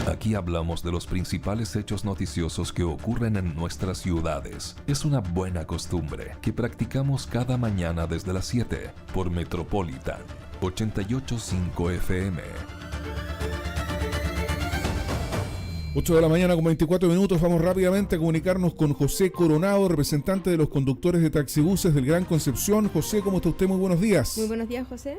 Aquí hablamos de los principales hechos noticiosos que ocurren en nuestras ciudades. Es una buena costumbre que practicamos cada mañana desde las 7 por Metropolitan 88.5 FM. 8 de la mañana con 24 minutos. Vamos rápidamente a comunicarnos con José Coronado, representante de los conductores de taxibuses del Gran Concepción. José, ¿cómo está usted? Muy buenos días. Muy buenos días, José.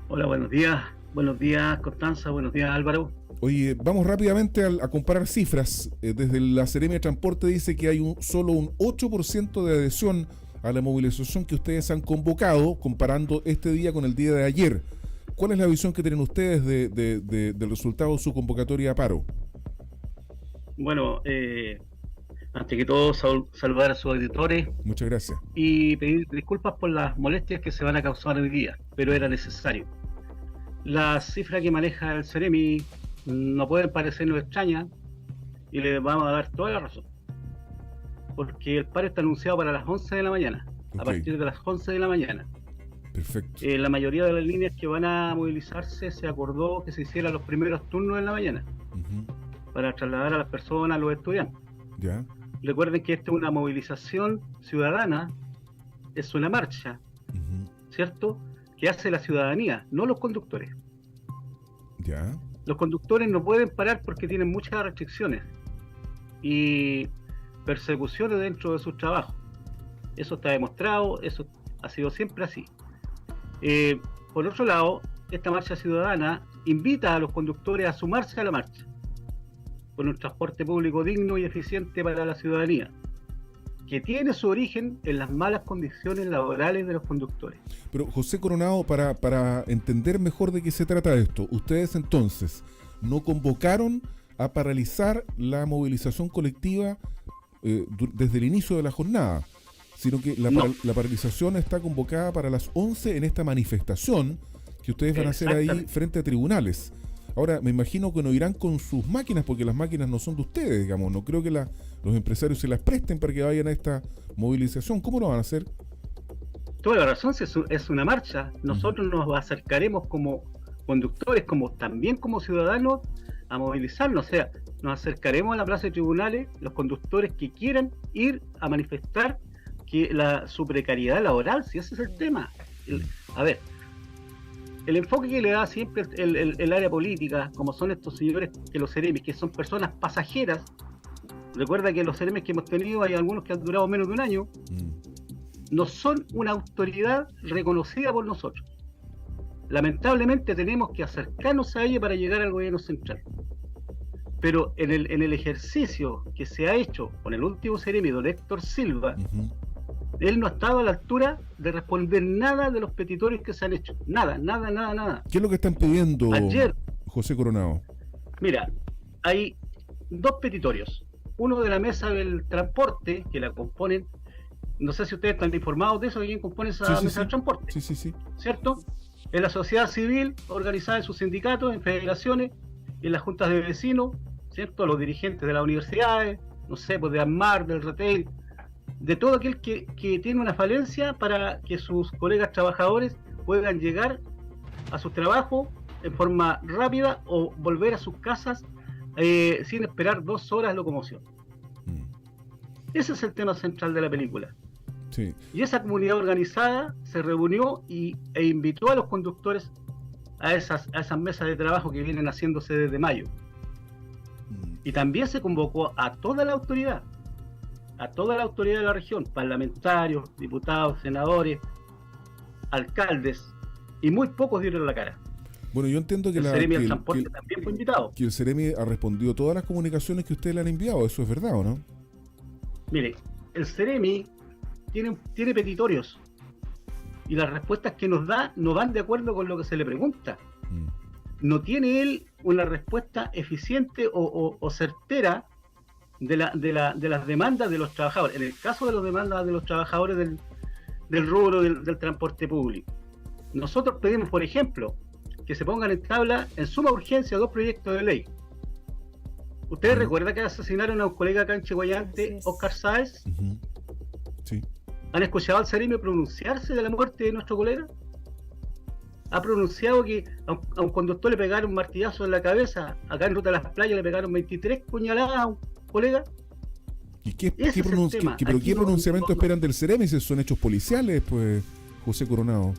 Hola, buenos días. Buenos días, Constanza. Buenos días, Álvaro. Oye, vamos rápidamente a comparar cifras. Desde la Seremia de Transporte dice que hay solo un 8% de adhesión a la movilización que ustedes han convocado, comparando este día con el día de ayer. ¿Cuál es la visión que tienen ustedes del resultado de su convocatoria a paro? Bueno, antes que todo, saludar a sus auditores. Muchas gracias. Y pedir disculpas por las molestias que se van a causar hoy día, pero era necesario. Las cifras que maneja el Ceremi no pueden parecernos extrañas y le vamos a dar toda la razón. Porque el paro está anunciado para las 11 de la mañana, a partir de las 11 de la mañana. Perfecto. La mayoría de las líneas que van a movilizarse se acordó que se hicieran los primeros turnos en la mañana, para trasladar a las personas, a los estudiantes. ¿Ya? Recuerden que esta es una movilización ciudadana, es una marcha, ¿cierto?, que hace la ciudadanía, no los conductores. ¿Ya? Los conductores no pueden parar porque tienen muchas restricciones y persecuciones dentro de sus trabajos. Eso está demostrado, eso ha sido siempre así. Por otro lado, esta marcha ciudadana invita a los conductores a sumarse a la marcha por un transporte público digno y eficiente para la ciudadanía, que tiene su origen en las malas condiciones laborales de los conductores. Pero José Coronado, para entender mejor de qué se trata esto, ustedes entonces no convocaron a paralizar la movilización colectiva desde el inicio de la jornada, sino que la paralización está convocada para las 11 en esta manifestación que ustedes van a hacer ahí frente a tribunales. Ahora, me imagino que no irán con sus máquinas, porque las máquinas no son de ustedes, digamos. No creo que los empresarios se las presten para que vayan a esta movilización. ¿Cómo lo van a hacer? Toda la razón, es una marcha. Nosotros nos acercaremos como conductores, también como ciudadanos, a movilizarnos. O sea, nos acercaremos a la plaza de tribunales, los conductores que quieran ir a manifestar que su precariedad laboral, si ese es el tema. A ver, el enfoque que le da siempre el área política, como son estos señores, que los seremis, que son personas pasajeras. Recuerda que los seremis que hemos tenido, hay algunos que han durado menos de un año, no son una autoridad reconocida por nosotros. Lamentablemente tenemos que acercarnos a ella para llegar al gobierno central. Pero en el ejercicio que se ha hecho con el último seremi, don Héctor Silva, él no ha estado a la altura de responder nada de los petitorios que se han hecho. Nada. ¿Qué es lo que están pidiendo, ayer, José Coronado? Mira, hay dos petitorios. Uno de la mesa del transporte, que la componen, no sé si ustedes están informados de eso, ¿quién compone esa mesa del transporte? Sí. ¿Cierto? Es la sociedad civil organizada en sus sindicatos, en federaciones, en las juntas de vecinos, ¿cierto? Los dirigentes de las universidades, no sé, pues de AMAR, del retail, de todo aquel que tiene una falencia para que sus colegas trabajadores puedan llegar a su trabajo en forma rápida o volver a sus casas sin esperar 2 horas de locomoción. Ese es el tema central de la película. Sí. Y esa comunidad organizada se reunió e invitó a los conductores a esas mesas de trabajo que vienen haciéndose desde mayo. Y también se convocó a toda la autoridad de la región, parlamentarios, diputados, senadores, alcaldes, y muy pocos dieron la cara. Bueno, yo entiendo que el Ceremi del Transporte también fue invitado. Que el Ceremi ha respondido todas las comunicaciones que ustedes le han enviado, ¿eso es verdad o no? Mire, el Ceremi tiene petitorios, y las respuestas que nos da no van de acuerdo con lo que se le pregunta. No tiene él una respuesta eficiente o certera de las demandas de los trabajadores. En el caso de las demandas de los trabajadores del rubro del transporte público, nosotros pedimos, por ejemplo, que se pongan en tabla en suma urgencia 2 proyectos de ley. ¿Ustedes recuerdan que asesinaron a un colega acá en Chihuayante, Oscar Sáez? Sí. ¿Han escuchado al Ceremi pronunciarse de la muerte de nuestro colega? ha pronunciado que a un conductor le pegaron un martillazo en la cabeza, acá en Ruta de las Playas le pegaron 23 puñaladas a un colega. ¿Y qué Aquí pronunciamiento no, esperan del CEREMI si son hechos policiales, pues, José Coronado?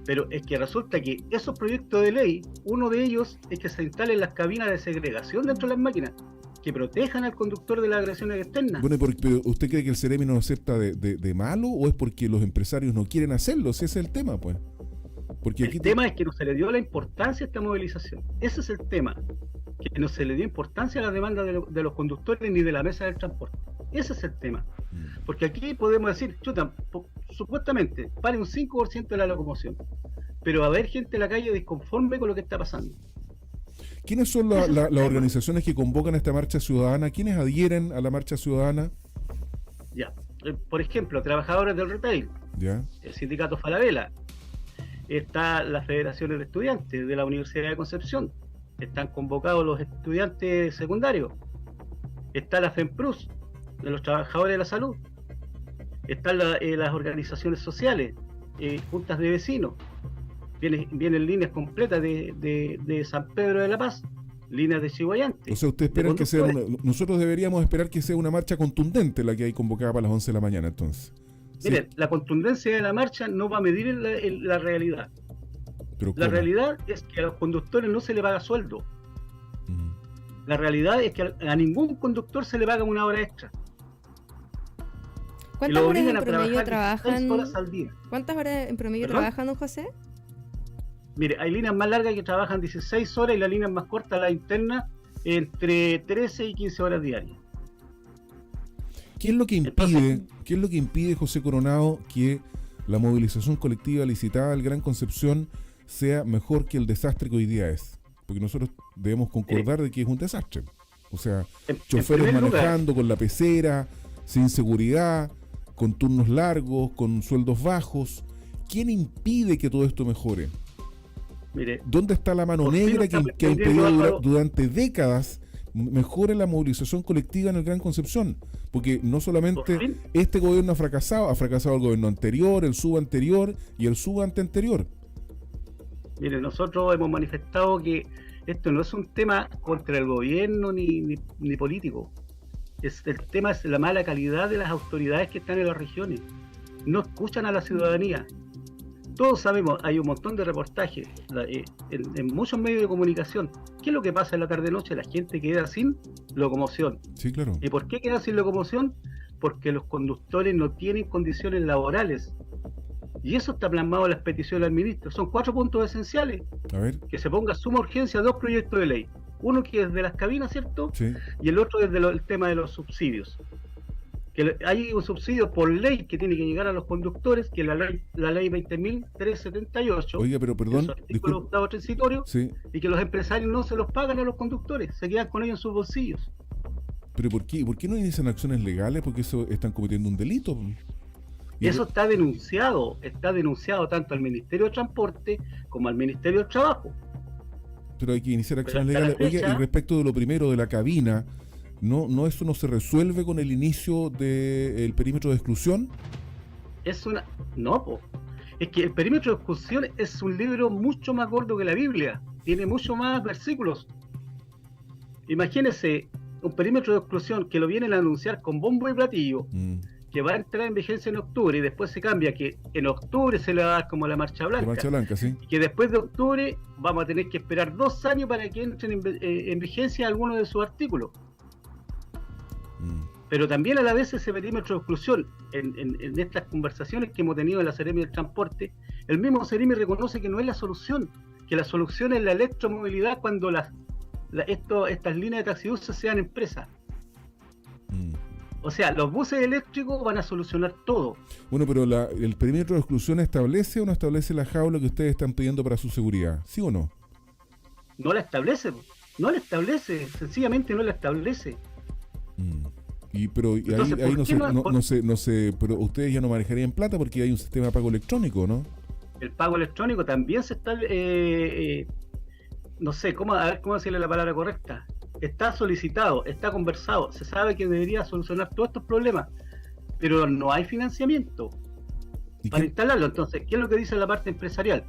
Pero es que resulta que esos proyectos de ley, uno de ellos es que se instalen las cabinas de segregación dentro de las máquinas, que protejan al conductor de las agresiones externas. Bueno, pero ¿usted cree que el CEREMI no acepta de malo o es porque los empresarios no quieren hacerlo? Si ese es el tema, pues. Porque el tema es que no se le dio la importancia a esta movilización. Ese es el tema. Que no se le dio importancia a la demanda de los conductores ni de la mesa del transporte. Ese es el tema. Porque aquí podemos decir, chuta, supuestamente, vale un 5% de la locomoción. Pero va a haber gente en la calle disconforme con lo que está pasando. ¿Quiénes son las organizaciones que convocan esta marcha ciudadana? ¿Quiénes adhieren a la marcha ciudadana? Ya. Por ejemplo, trabajadores del retail. Ya. El sindicato Falabella. Está la Federación de Estudiantes de la Universidad de Concepción. Están convocados los estudiantes secundarios. Está la FEMPRUS, de los trabajadores de la salud. Están las organizaciones sociales, juntas de vecinos. Vienen líneas completas de San Pedro de la Paz, líneas de Chihuayante. O sea, usted espera que sea nosotros deberíamos esperar que sea una marcha contundente la que hay convocada para las 11 de la mañana, entonces. Miren, la contundencia de la marcha no va a medir la realidad. ¿Pero la cómo? realidad es que a los conductores no se le paga sueldo. La realidad es que a ningún conductor se le paga una hora extra. ¿Cuántas horas en promedio trabajan? 6 horas al día. ¿Cuántas horas en promedio trabajan, don José? Mire, hay líneas más largas que trabajan 16 horas y las líneas más cortas, la interna, entre 13 y 15 horas diarias. ¿Qué es lo que impide, José Coronado, que la movilización colectiva licitada del Gran Concepción sea mejor que el desastre que hoy día es? Porque nosotros debemos concordar de que es un desastre. O sea, choferes manejando con la pecera, sin seguridad, con turnos largos, con sueldos bajos. ¿Quién impide que todo esto mejore? Mire, ¿dónde está la mano negra que ha impedido durante décadas mejore la movilización colectiva en el Gran Concepción? Porque no solamente este gobierno ha fracasado el gobierno anterior, el subanterior y el subanteanterior. Mire, nosotros hemos manifestado que esto no es un tema contra el gobierno ni político. El tema es la mala calidad de las autoridades que están en las regiones. No escuchan a la ciudadanía. Todos sabemos, hay un montón de reportajes en muchos medios de comunicación. ¿Qué es lo que pasa en la tarde-noche? La gente queda sin locomoción. Sí, claro. ¿Y por qué queda sin locomoción? Porque los conductores no tienen condiciones laborales. Y eso está plasmado en las peticiones al ministro. Son 4 puntos esenciales. A ver. Que se ponga a suma urgencia 2 proyectos de ley. Uno que es de las cabinas, ¿cierto? Sí. Y el otro es el tema de los subsidios. Que hay un subsidio por ley que tiene que llegar a los conductores, que es la ley 20.378. Oiga, pero perdón, artículo octavo transitorio, sí. Y que los empresarios no se los pagan a los conductores, se quedan con ellos en sus bolsillos. ¿Pero por qué no inician acciones legales? Porque eso están cometiendo un delito. Y eso está denunciado tanto al Ministerio de Transporte como al Ministerio del Trabajo. Pero hay que iniciar acciones legales. Oiga, y respecto de lo primero, de la cabina, ¿no eso no se resuelve con el inicio del perímetro de exclusión? Es que el perímetro de exclusión es un libro mucho más gordo que la Biblia, tiene mucho más versículos. Imagínese un perímetro de exclusión que lo vienen a anunciar con bombo y platillo, que va a entrar en vigencia en octubre y después se cambia, que en octubre se le va a dar como la Marcha Blanca. La Marcha Blanca, sí. Y que después de octubre vamos a tener que esperar 2 años para que entren en vigencia algunos de sus artículos. Pero también a la vez ese perímetro de exclusión, en estas conversaciones que hemos tenido en la Seremi del Transporte, el mismo Seremi reconoce que no es la solución, que la solución es la electromovilidad cuando estas líneas de taxibuses sean empresas. O sea, los buses eléctricos van a solucionar todo. Bueno, pero ¿el perímetro de exclusión establece o no establece la jaula que ustedes están pidiendo para su seguridad? ¿Sí o no? No la establece, sencillamente no la establece. Pero entonces, ahí no sé, pero ustedes ya no manejarían plata porque hay un sistema de pago electrónico, ¿no? El pago electrónico también se está, no sé, ¿cómo decirle la palabra correcta? Está solicitado, está conversado, se sabe que debería solucionar todos estos problemas, pero no hay financiamiento para instalarlo. Entonces, ¿qué es lo que dice la parte empresarial?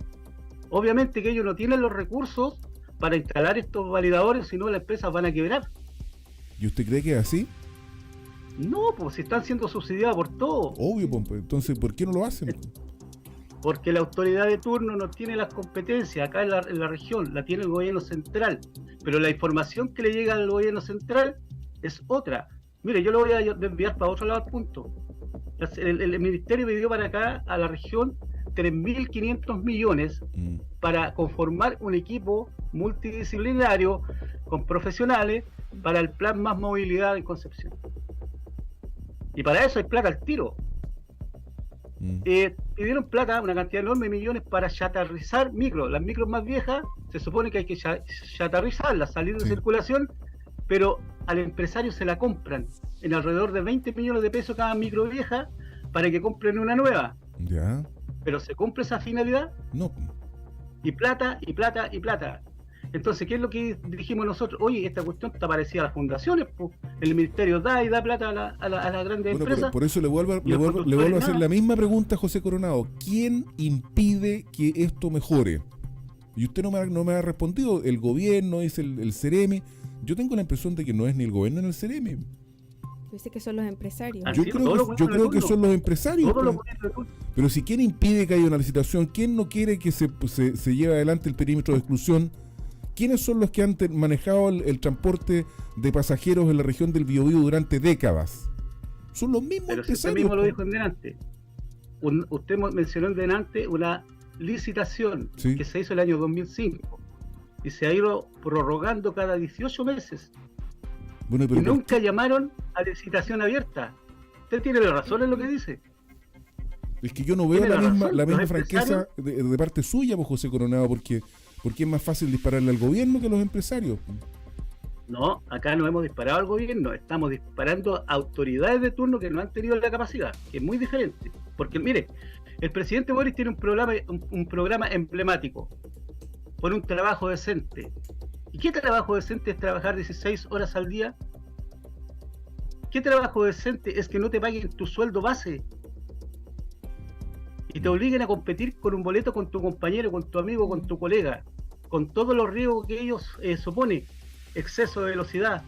Obviamente que ellos no tienen los recursos para instalar estos validadores, si no las empresas van a quebrar. ¿Y usted cree que es así? No, pues si están siendo subsidiados por todo. Obvio, pues, entonces, ¿por qué no lo hacen? Porque la autoridad de turno no tiene las competencias acá en la región, la tiene el gobierno central. Pero la información que le llega al gobierno central es otra. Mire, yo lo voy a enviar para otro lado al punto. El ministerio pidió para acá, a la región, 3.500 millones para conformar un equipo multidisciplinario con profesionales para el plan Más Movilidad en Concepción. Y para eso hay plata al tiro. Pidieron plata, una cantidad enorme de millones para chatarrizar micros. Las micros más viejas se supone que hay que chatarrizarlas, salir de circulación, pero al empresario se la compran en alrededor de 20 millones de pesos cada micro vieja para que compren una nueva. Ya. Pero ¿se cumple esa finalidad? No. Y plata, y plata, y plata. Entonces, ¿qué es lo que dijimos nosotros? Oye, esta cuestión está parecida a las fundaciones, pues. El ministerio da y da plata a las grandes empresas. Por eso le vuelvo a hacer la misma pregunta a José Coronado. ¿Quién impide que esto mejore? Y usted no me ha respondido. El gobierno, es el CEREMI. Yo tengo la impresión de que no es ni el gobierno ni el CEREMI. Dice que son los empresarios. Yo creo que son los empresarios. Pero si quién impide que haya una licitación, quién no quiere que se lleve adelante el perímetro de exclusión, ¿quiénes son los que han manejado el transporte de pasajeros en la región del Biobío durante décadas? Son los mismos pero empresarios. Si usted mismo lo dijo en delante. Usted mencionó en delante una licitación que se hizo el año 2005 y se ha ido prorrogando cada 18 meses. Bueno, pero y nunca llamaron a licitación abierta. Usted tiene razón en lo que dice. Es que yo no veo la misma franqueza de parte suya, pues, José Coronado, porque es más fácil dispararle al gobierno que a los empresarios. No, acá no hemos disparado al gobierno, estamos disparando a autoridades de turno que no han tenido la capacidad, que es muy diferente. Porque mire, el presidente Boris tiene un programa emblemático, por un trabajo decente. ¿Y qué trabajo decente es trabajar 16 horas al día? ¿Qué trabajo decente es que no te paguen tu sueldo base? Y te obliguen a competir con un boleto con tu compañero, con tu amigo, con tu colega, con todos los riesgos que ellos suponen, exceso de velocidad,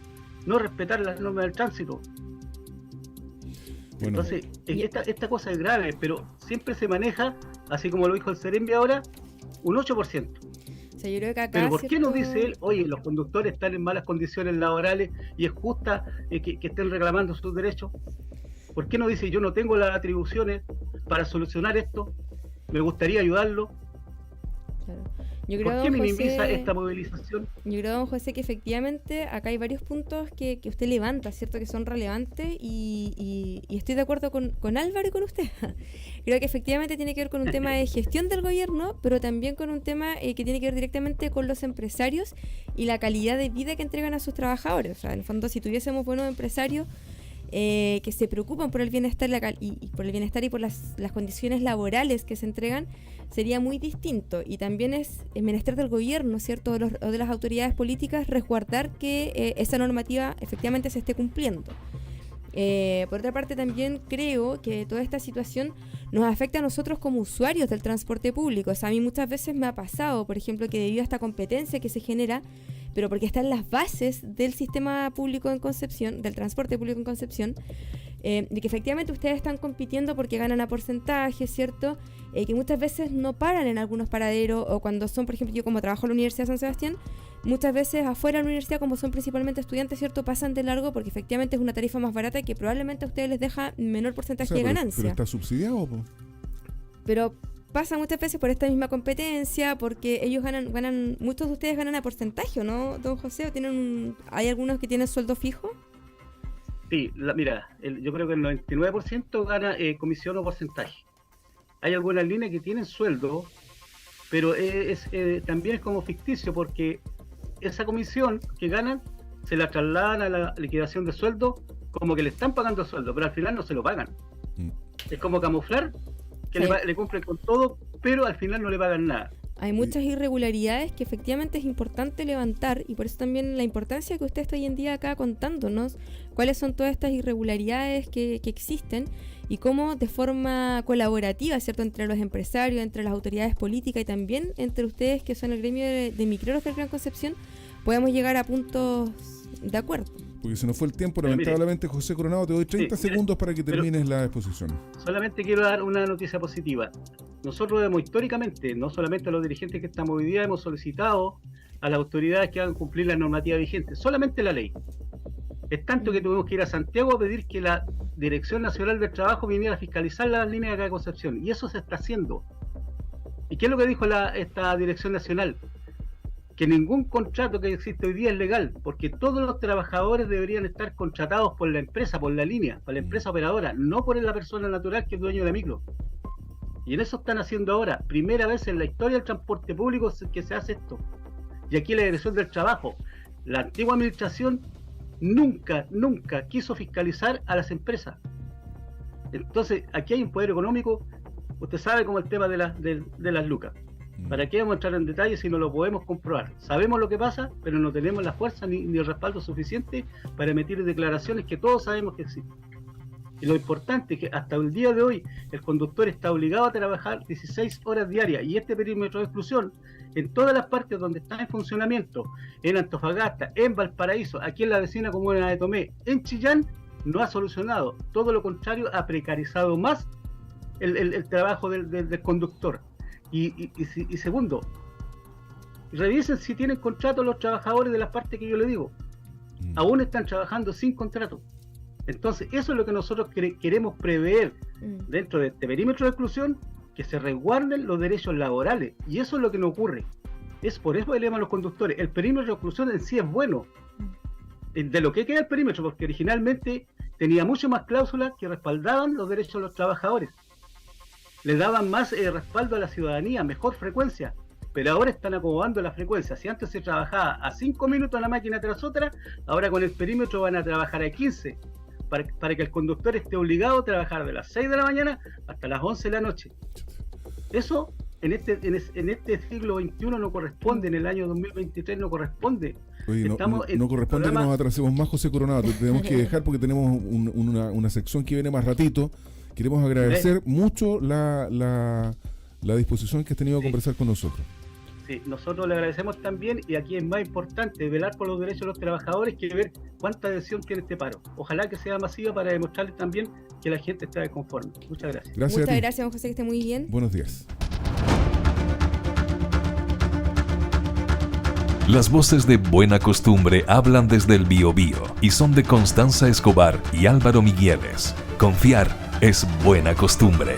no respetar las normas del tránsito. Bueno. Entonces, esta cosa es grave, pero siempre se maneja, así como lo dijo el CEREMI ahora, un 8%. O sea, yo creo que acá, pero ¿por qué no dice él, oye, los conductores están en malas condiciones laborales y es justa que estén reclamando sus derechos? ¿Por qué no dice, yo no tengo las atribuciones para solucionar esto? Me gustaría ayudarlo. Claro. Yo creo, ¿por qué minimiza esta movilización? Yo creo, don José, que efectivamente acá hay varios puntos que usted levanta, ¿cierto? Que son relevantes y estoy de acuerdo con Álvaro y con usted. Creo que efectivamente tiene que ver con un tema de gestión del gobierno, pero también con un tema que tiene que ver directamente con los empresarios y la calidad de vida que entregan a sus trabajadores. O sea, en el fondo, si tuviésemos buenos empresarios que se preocupan por el bienestar y por el bienestar y por las condiciones laborales que se entregan, sería muy distinto. Y también es menester del gobierno, ¿cierto?, o de las autoridades políticas, resguardar que esa normativa efectivamente se esté cumpliendo. Por otra parte, también creo que toda esta situación nos afecta a nosotros como usuarios del transporte público. O sea, a mí muchas veces me ha pasado, por ejemplo, que debido a esta competencia que se genera, pero porque está en las bases del sistema público en Concepción, del transporte público en Concepción, de que efectivamente ustedes están compitiendo porque ganan a porcentaje, ¿cierto? Que muchas veces no paran en algunos paraderos, o cuando son, por ejemplo, yo como trabajo en la Universidad de San Sebastián, muchas veces afuera de la universidad, como son principalmente estudiantes, ¿cierto?, pasan de largo porque efectivamente es una tarifa más barata que probablemente a ustedes les deja menor porcentaje de ganancia. Pero está subsidiado, po. Pero pasa muchas veces por esta misma competencia, porque ellos ganan, muchos de ustedes ganan a porcentaje, ¿no, don José? ¿O hay algunos que tienen sueldo fijo? Sí, mira, yo creo que el 99% gana comisión o porcentaje. Hay algunas líneas que tienen sueldo, pero también es como ficticio, porque esa comisión que ganan se la trasladan a la liquidación de sueldo como que le están pagando sueldo, pero al final no se lo pagan. Es como camuflar que le cumplen con todo, pero al final no le pagan nada. Hay muchas irregularidades que efectivamente es importante levantar, y por eso también la importancia que usted está hoy en día acá contándonos cuáles son todas estas irregularidades que existen y cómo de forma colaborativa, ¿cierto?, entre los empresarios, entre las autoridades políticas y también entre ustedes que son el gremio de micreros del Gran Concepción, podemos llegar a puntos de acuerdo. Porque se nos fue el tiempo, lamentablemente. José Coronado, te doy 30 segundos para que termines la exposición. Solamente quiero dar una noticia positiva. Nosotros históricamente, no solamente a los dirigentes que estamos hoy día, hemos solicitado a las autoridades que hagan cumplir la normativa vigente, solamente la ley. Es tanto que tuvimos que ir a Santiago a pedir que la Dirección Nacional del Trabajo viniera a fiscalizar las líneas de acá de Concepción, y eso se está haciendo. ¿Y qué es lo que dijo esta Dirección Nacional? Que ningún contrato que existe hoy día es legal, porque todos los trabajadores deberían estar contratados por la empresa, por la línea, por la empresa operadora, no por la persona natural que es dueño de micro. Y en eso están haciendo ahora, primera vez en la historia del transporte público que se hace esto. Y aquí la Dirección del Trabajo, la antigua administración nunca quiso fiscalizar a las empresas. Entonces, aquí hay un poder económico, usted sabe, como el tema de las lucas. ¿Para qué vamos a entrar en detalle si no lo podemos comprobar? Sabemos lo que pasa, pero no tenemos la fuerza ni el respaldo suficiente para emitir declaraciones que todos sabemos que existen. Y lo importante es que hasta el día de hoy el conductor está obligado a trabajar 16 horas diarias, y este perímetro de exclusión, en todas las partes donde está en funcionamiento, en Antofagasta, en Valparaíso, aquí en la vecina comuna de Tomé, en Chillán, no ha solucionado. Todo lo contrario, ha precarizado más el trabajo del conductor. Y segundo, revisen si tienen contrato los trabajadores de las partes que yo les digo. Aún están trabajando sin contrato. Entonces, eso es lo que nosotros queremos prever dentro de este perímetro de exclusión, que se resguarden los derechos laborales. Y eso es lo que no ocurre. Es por eso que le llaman los conductores. El perímetro de exclusión en sí es bueno. De lo que queda el perímetro, porque originalmente tenía mucho más cláusulas que respaldaban los derechos de los trabajadores. Le daban más respaldo a la ciudadanía, mejor frecuencia, pero ahora están acomodando la frecuencia. Si antes se trabajaba a 5 minutos la máquina tras otra, ahora con el perímetro van a trabajar a 15, para que el conductor esté obligado a trabajar de las 6 de la mañana hasta las 11 de la noche. Eso en este siglo XXI no corresponde, en el año 2023 no corresponde. Oye, no corresponde que nos atrasemos más, José Coronado. Tenemos que dejar porque tenemos una sección que viene más ratito. Queremos agradecer mucho la disposición que has tenido a conversar con nosotros. Sí, nosotros le agradecemos también, y aquí es más importante velar por los derechos de los trabajadores que ver cuánta adhesión tiene este paro. Ojalá que sea masiva para demostrarles también que la gente está conforme. Muchas gracias. Muchas gracias, José, que esté muy bien. Buenos días. Las voces de Buena Costumbre hablan desde el Biobío y son de Constanza Escobar y Álvaro Migueles. Confiar es buena costumbre.